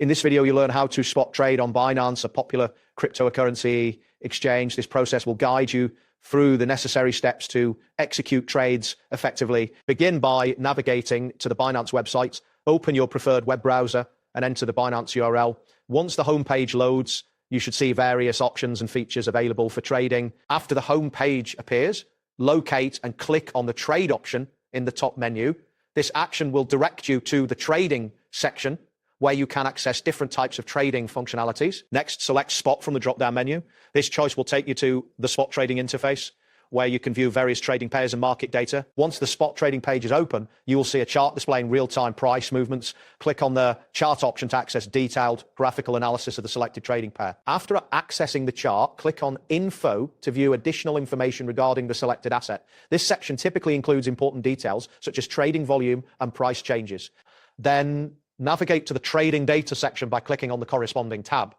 In this video, you learn how to spot trade on Binance, a popular cryptocurrency exchange. This process will guide you through the necessary steps to execute trades effectively. Begin by navigating to the Binance website, open your preferred web browser and enter the Binance URL. Once the homepage loads, you should see various options and features available for trading. After the homepage appears, locate and click on the trade option in the top menu. This action will direct you to the trading section where you can access different types of trading functionalities. Next, select spot from the drop-down menu. This choice will take you to the spot trading interface where you can view various trading pairs and market data. Once the spot trading page is open, you will see a chart displaying real-time price movements. Click on the chart option to access detailed graphical analysis of the selected trading pair. After accessing the chart, click on Info to view additional information regarding the selected asset. This section typically includes important details such as trading volume and price changes. Then navigate to the trading data section by clicking on the corresponding tab.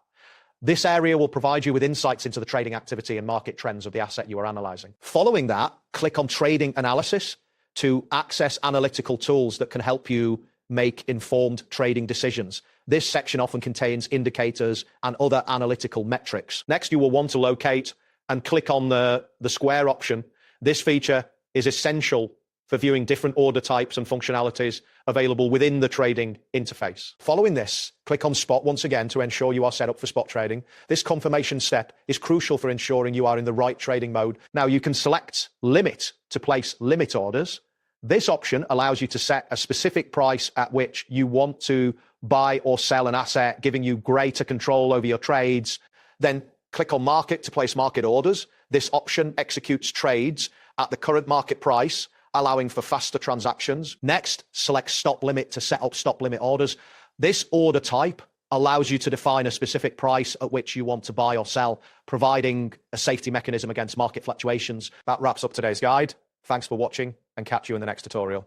This area will provide you with insights into the trading activity and market trends of the asset you are analyzing. Following that, click on Trading Analysis to access analytical tools that can help you make informed trading decisions. This section often contains indicators and other analytical metrics. Next, you will want to locate and click on the square option. This feature is essential for viewing different order types and functionalities available within the trading interface. Following this, click on Spot once again to ensure you are set up for spot trading. This confirmation step is crucial for ensuring you are in the right trading mode. Now, you can select Limit to place limit orders. This option allows you to set a specific price at which you want to buy or sell an asset, giving you greater control over your trades. Then click on Market to place market orders. This option executes trades at the current market price, allowing for faster transactions. Next, select Stop Limit to set up stop limit orders. This order type allows you to define a specific price at which you want to buy or sell, providing a safety mechanism against market fluctuations. That wraps up today's guide. Thanks for watching and catch you in the next tutorial.